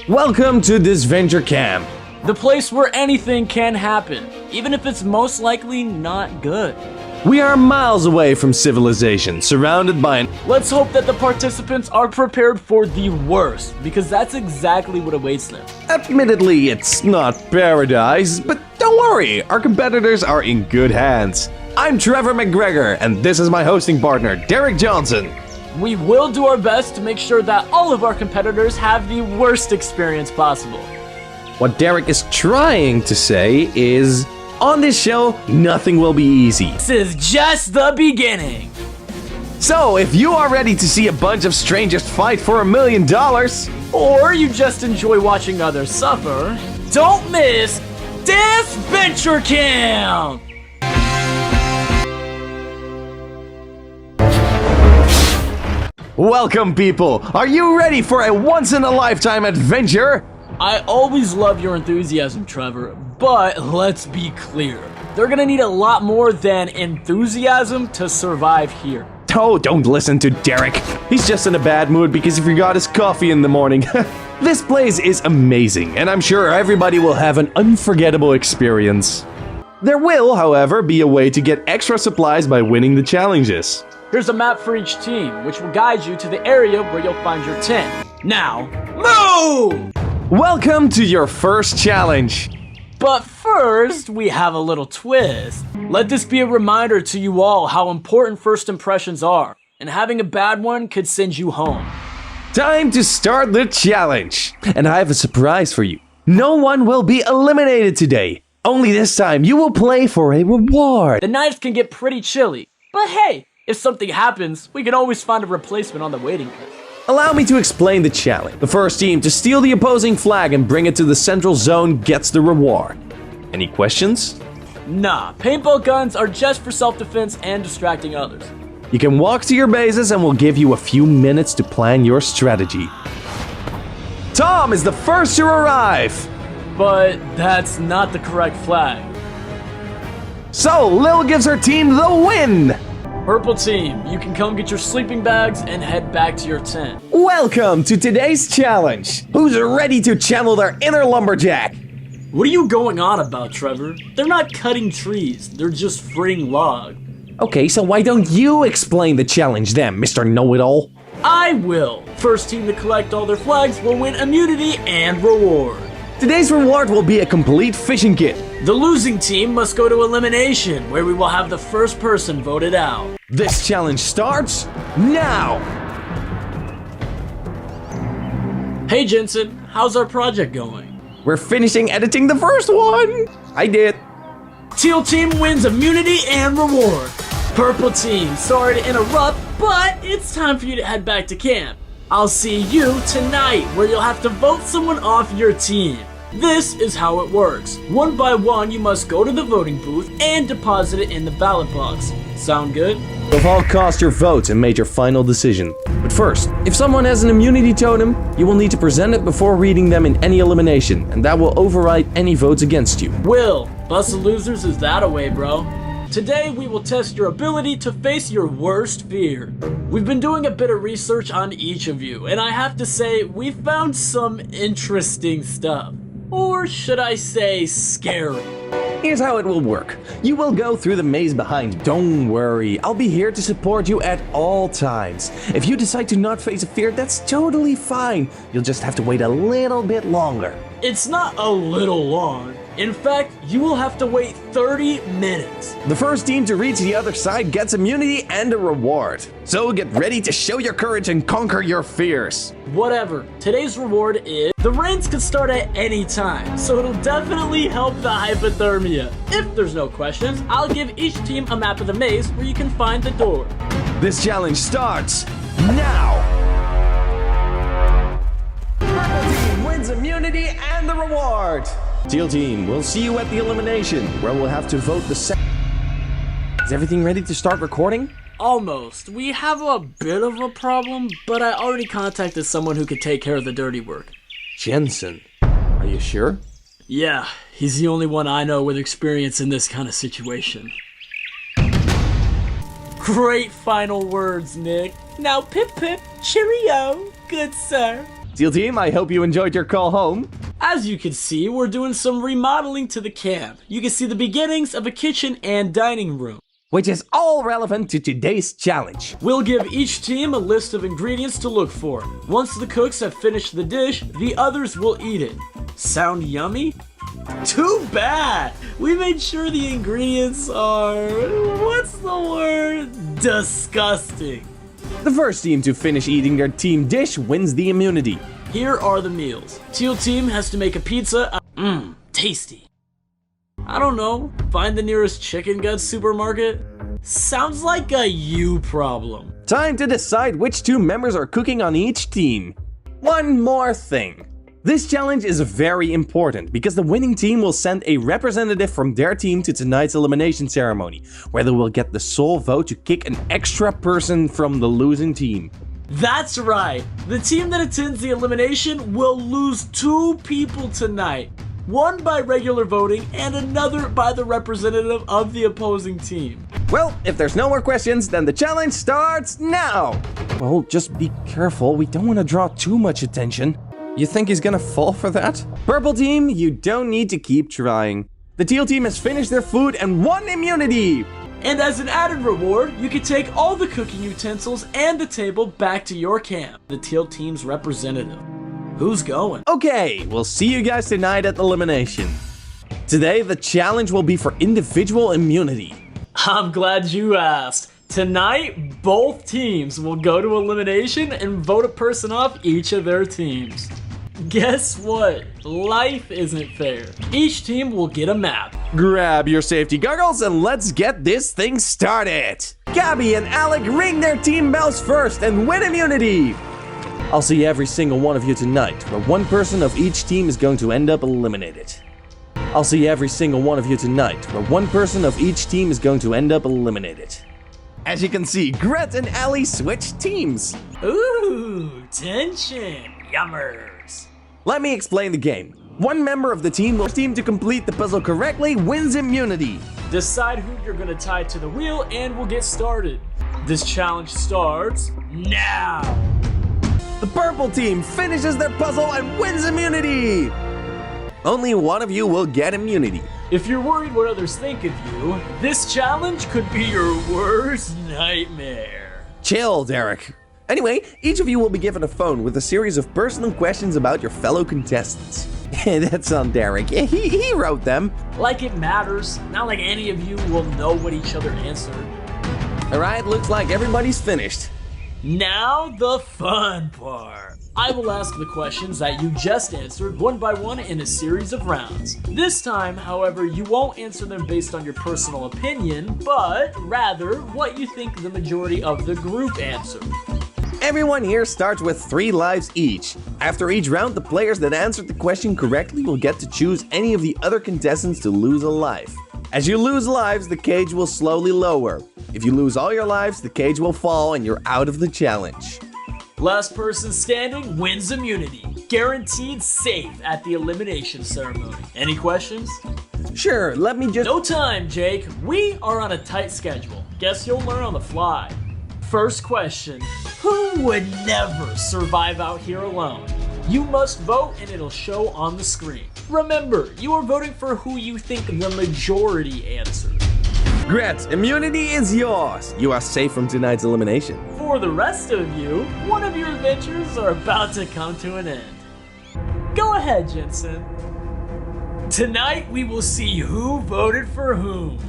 Welcome to this venture camp. The place where anything can happen, even if it's most likely not good. We are miles away from civilization, surrounded by an... Let's hope that the participants are prepared for the worst, because that's exactly what awaits them. Admittedly, it's not paradise, but don't worry, our competitors are in good hands. I'm Trevor McGregor, and this is my hosting partner, Derek Johnson. We will do our best to make sure that all of our competitors have the worst experience possible. What Derek is trying to say is, on this show, nothing will be easy. This is just the beginning. So, if you are ready to see a bunch of strangers fight for $1 million, or you just enjoy watching others suffer, don't miss this venture camp! Welcome, people! Are you ready for a once-in-a-lifetime adventure? I always love your enthusiasm, Trevor, but let's be clear. They're gonna need a lot more than enthusiasm to survive here. Oh, don't listen to Derek. He's just in a bad mood because he forgot his coffee in the morning. This place is amazing, and I'm sure everybody will have an unforgettable experience. There will, however, be a way to get extra supplies by winning the challenges. Here's a map for each team, which will guide you to the area where you'll find your tent. Now, move! Welcome to your first challenge. But first, we have a little twist. Let this be a reminder to you all how important first impressions are, and having a bad one could send you home. Time to start the challenge. And I have a surprise for you. No one will be eliminated today. Only this time you will play for a reward. The nights can get pretty chilly, but hey, if something happens, we can always find a replacement on the waiting list. Allow me to explain the challenge. The first team to steal the opposing flag and bring it to the central zone gets the reward. Any questions? Nah, paintball guns are just for self-defense and distracting others. You can walk to your bases and we'll give you a few minutes to plan your strategy. Tom is the first to arrive! But that's not the correct flag. So, Lil gives her team the win! Purple team, you can come get your sleeping bags and head back to your tent. Welcome to today's challenge. Who's ready to channel their inner lumberjack? What are you going on about, Trevor? They're not cutting trees, they're just freeing log. Okay, so why don't you explain the challenge then, Mr. Know-It-All? I will. First team to collect all their flags will win immunity and reward. Today's reward will be a complete fishing kit. The losing team must go to elimination, where we will have the first person voted out. This challenge starts now! Hey Jensen, how's our project going? We're finishing editing the first one! I did. Teal team wins immunity and reward. Purple team, sorry to interrupt, but it's time for you to head back to camp. I'll see you tonight, where you'll have to vote someone off your team. This is how it works. One by one, you must go to the voting booth and deposit it in the ballot box. Sound good? You've all cast your votes and made your final decision. But first, if someone has an immunity totem, you will need to present it before reading them in any elimination, and that will override any votes against you. Will, bust the losers is that a way, bro? Today, we will test your ability to face your worst fear. We've been doing a bit of research on each of you, and I have to say, we found some interesting stuff. Or should I say, scary. Here's how it will work. You will go through the maze behind. Don't worry, I'll be here to support you at all times. If you decide to not face a fear, that's totally fine. You'll just have to wait a little bit longer. It's not a little long. In fact, you will have to wait 30 minutes. The first team to reach the other side gets immunity and a reward. So get ready to show your courage and conquer your fears. Whatever. Today's reward is the rains could start at any time, so it'll definitely help the hypothermia. If there's no questions, I'll give each team a map of the maze where you can find the door. This challenge starts now. Purple team wins immunity and the reward. Teal team, we'll see you at the elimination, where we'll have to vote the second. Is everything ready to start recording? Almost. We have a bit of a problem, but I already contacted someone who could take care of the dirty work. Jensen, are you sure? Yeah, he's the only one I know with experience in this kind of situation. Great final words, Nick. Now pip pip, cheerio, good sir. Teal Team, I hope you enjoyed your call home. As you can see, we're doing some remodeling to the camp. You can see the beginnings of a kitchen and dining room, Which is all relevant to today's challenge. We'll give each team a list of ingredients to look for. Once the cooks have finished the dish, the others will eat it. Sound yummy? Too bad! We made sure the ingredients are... what's the word? Disgusting. The first team to finish eating their team dish wins the immunity. Here are the meals. Teal team has to make a pizza. Tasty. I don't know, find the nearest chicken guts supermarket? Sounds like a you problem. Time to decide which 2 members are cooking on each team. One more thing. This challenge is very important because the winning team will send a representative from their team to tonight's elimination ceremony, where they will get the sole vote to kick an extra person from the losing team. That's right. The team that attends the elimination will lose 2 people tonight. One by regular voting and another by the representative of the opposing team. Well, if there's no more questions, then the challenge starts now! Well, just be careful, we don't want to draw too much attention. You think he's gonna fall for that? Purple team, you don't need to keep trying. The teal team has finished their food and won immunity! And as an added reward, you can take all the cooking utensils and the table back to your camp, the teal team's representative. Who's going? Okay, we'll see you guys tonight at elimination. Today, the challenge will be for individual immunity. I'm glad you asked. Tonight, both teams will go to elimination and vote a person off each of their teams. Guess what? Life isn't fair. Each team will get a map. Grab your safety goggles and let's get this thing started. Gabby and Alec ring their team bells first and win immunity. I'll see every single one of you tonight, where one person of each team is going to end up eliminated. I'll see every single one of you tonight, where one person of each team is going to end up eliminated. As you can see, Gret and Allie switched teams. Ooh, tension. Yummers. Let me explain the game. One member of the team to complete the puzzle correctly wins immunity. Decide who you're gonna tie to the wheel and we'll get started. This challenge starts now. The purple team finishes their puzzle and wins immunity. Only one of you will get immunity. If you're worried what others think of you, this challenge could be your worst nightmare. Chill, Derek. Anyway, each of you will be given a phone with a series of personal questions about your fellow contestants. That's on Derek. He wrote them. Like it matters. Not like any of you will know what each other answered. Alright, looks like everybody's finished. Now the fun part. I will ask the questions that you just answered one by one in a series of rounds. This time, however, you won't answer them based on your personal opinion, but rather what you think the majority of the group answered. Everyone here starts with 3 lives each. After each round, the players that answered the question correctly will get to choose any of the other contestants to lose a life. As you lose lives, the cage will slowly lower. If you lose all your lives, the cage will fall and you're out of the challenge. Last person standing wins immunity. Guaranteed safe at the elimination ceremony. Any questions? Sure, let me just... No time, Jake. We are on a tight schedule. Guess you'll learn on the fly. First question. Who would never survive out here alone? You must vote and it'll show on the screen. Remember, you are voting for who you think the majority answered. Gret, immunity is yours. You are safe from tonight's elimination. For the rest of you, one of your adventures are about to come to an end. Go ahead, Jensen. Tonight we will see who voted for whom.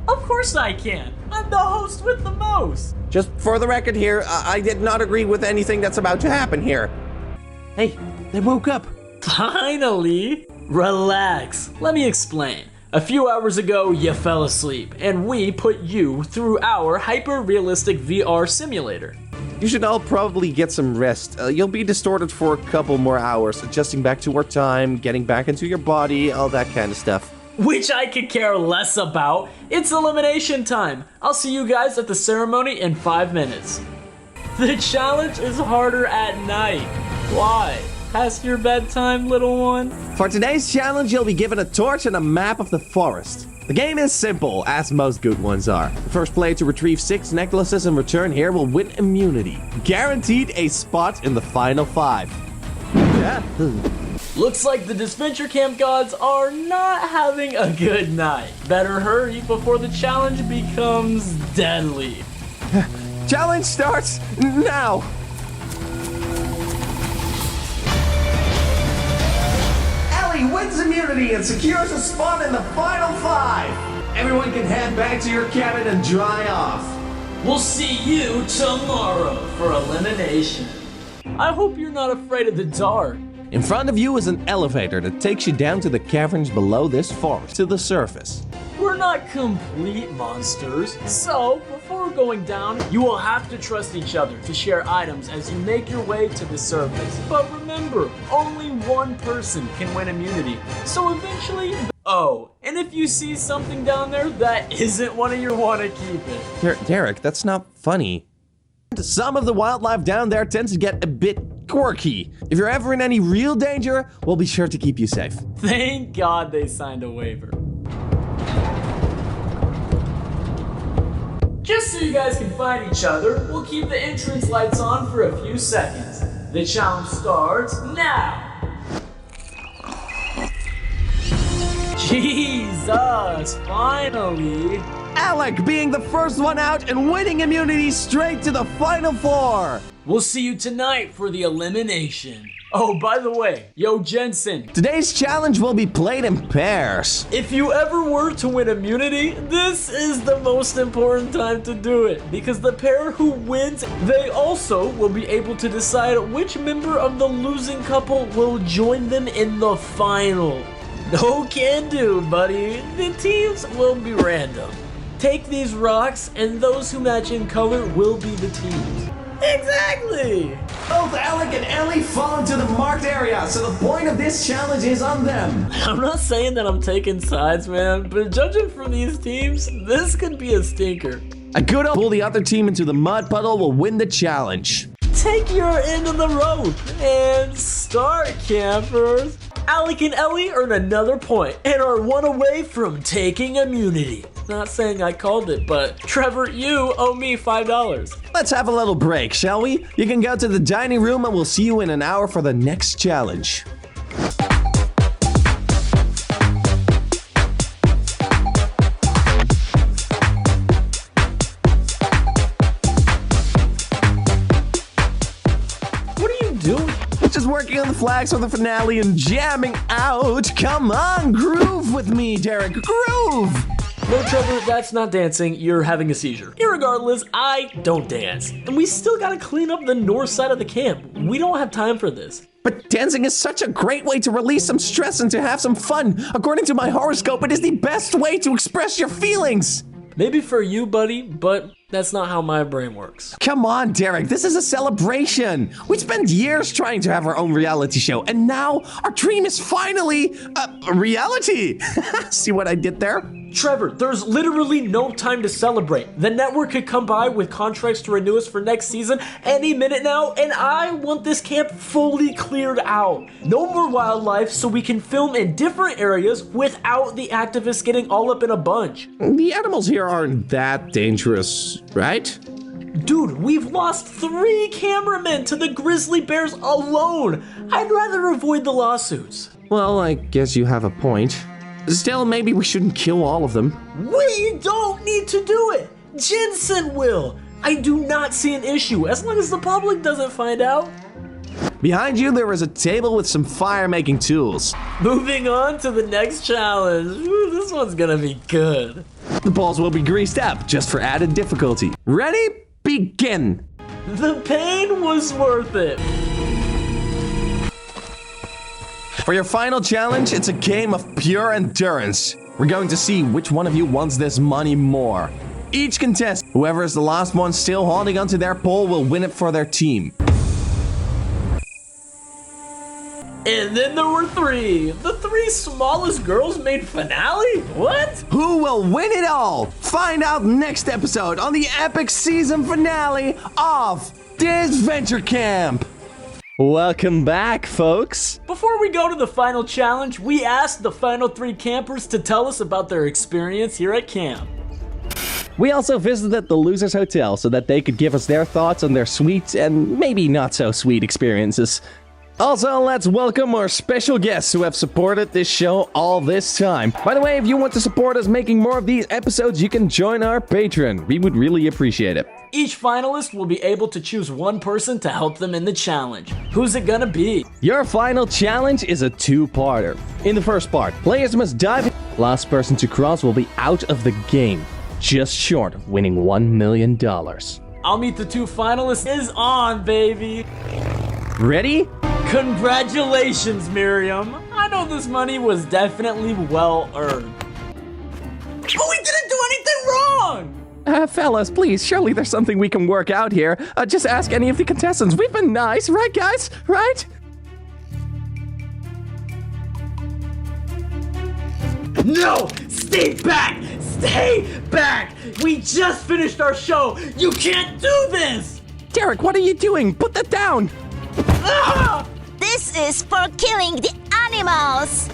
Of course I can. I'm the host with the most. Just for the record here, I did not agree with anything that's about to happen here. Hey, they woke up. Finally! Relax. Let me explain. A few hours ago, you fell asleep, and we put you through our hyper-realistic VR simulator. You should all probably get some rest. You'll be distorted for a couple more hours, adjusting back to our time, getting back into your body, all that kind of stuff. Which I could care less about. It's elimination time. I'll see you guys at the ceremony in 5 minutes. The challenge is harder at night. Why? Past your bedtime, little one? For today's challenge, you'll be given a torch and a map of the forest. The game is simple, as most good ones are. The first player to retrieve 6 necklaces and return here will win immunity. Guaranteed a spot in the final 5. Looks like the Disventure Camp gods are not having a good night. Better hurry before the challenge becomes deadly. Challenge starts now. Ellie wins immunity and secures a spot in the final 5. Everyone can head back to your cabin and dry off. We'll see you tomorrow for elimination. I hope you're not afraid of the dark. In front of you is an elevator that takes you down to the caverns below this forest to the surface. We're not complete monsters, so before going down, you will have to trust each other to share items as you make your way to the surface. But remember, only one person can win immunity, so eventually... Oh, and if you see something down there that isn't one of your want to keep it. Derek, that's not funny. Some of the wildlife down there tends to get a bit quirky. If you're ever in any real danger, we'll be sure to keep you safe. Thank God they signed a waiver. Just so you guys can find each other, we'll keep the entrance lights on for a few seconds. The challenge starts now. Jesus, finally. Alec being the first one out and winning immunity straight to the final 4. We'll see you tonight for the elimination. Oh, by the way, yo Jensen. Today's challenge will be played in pairs. If you ever were to win immunity, this is the most important time to do it. Because the pair who wins, they also will be able to decide which member of the losing couple will join them in the final. No can do, buddy. The teams will be random. Take these rocks, and those who match in color will be the teams. Exactly! Both Alec and Ellie fall into the marked area, so the point of this challenge is on them. I'm not saying that I'm taking sides, man, but judging from these teams, this could be a stinker. A good pull the other team into the mud puddle will win the challenge. Take your end of the rope and start, campers. Alec and Ellie earn another point and are one away from taking immunity. Not saying I called it, but Trevor, you owe me $5. Let's have a little break, shall we? You can go to the dining room and we'll see you in an hour for the next challenge. Just working on the flags for the finale and jamming out. Come on, groove with me, Derek. Groove! No, Trevor, that's not dancing. You're having a seizure. Irregardless, I don't dance. And we still gotta clean up the north side of the camp. We don't have time for this. But dancing is such a great way to release some stress and to have some fun. According to my horoscope, it is the best way to express your feelings. Maybe for you, buddy, but that's not how my brain works. Come on, Derek, this is a celebration. We spent years trying to have our own reality show, and now our dream is finally a reality. See what I did there? Trevor, there's literally no time to celebrate. The network could come by with contracts to renew us for next season any minute now, and I want this camp fully cleared out. No more wildlife so we can film in different areas without the activists getting all up in a bunch. The animals here aren't that dangerous, right? Dude, we've lost 3 cameramen to the grizzly bears alone. I'd rather avoid the lawsuits. Well, I guess you have a point. Still, maybe we shouldn't kill all of them. We don't need to do it. Jensen will. I do not see an issue as long as the public doesn't find out. Behind you, there is a table with some fire-making tools. Moving on to the next challenge. Ooh, this one's gonna be good. The balls will be greased up just for added difficulty. Ready? Begin. The pain was worth it. For your final challenge, it's a game of pure endurance. We're going to see which one of you wants this money more. Each contestant, whoever is the last one still holding onto their pole, will win it for their team. And then there were 3. The 3 smallest girls made finale? What? Who will win it all? Find out next episode on the epic season finale of Disventure Camp. Welcome back, folks. Before we go to the final challenge, we asked the final 3 campers to tell us about their experience here at camp. We also visited the Losers Hotel so that they could give us their thoughts on their sweet and maybe not so sweet experiences. Also, let's welcome our special guests who have supported this show all this time. By the way, if you want to support us making more of these episodes, you can join our Patreon. We would really appreciate it. Each finalist will be able to choose one person to help them in the challenge. Who's it gonna be? Your final challenge is a two-parter. In the first part, players must dive in. Last person to cross will be out of the game, just short of winning $1 million. I'll meet the two finalists. Is on, baby. Ready? Congratulations, Miriam. I know this money was definitely well earned. But we didn't do anything wrong! Fellas, please, surely there's something we can work out here. Just ask any of the contestants. We've been nice, right, guys? Right? No! Stay back! Stay back! We just finished our show! You can't do this! Derek, what are you doing? Put that down! Ah! This is for killing the animals!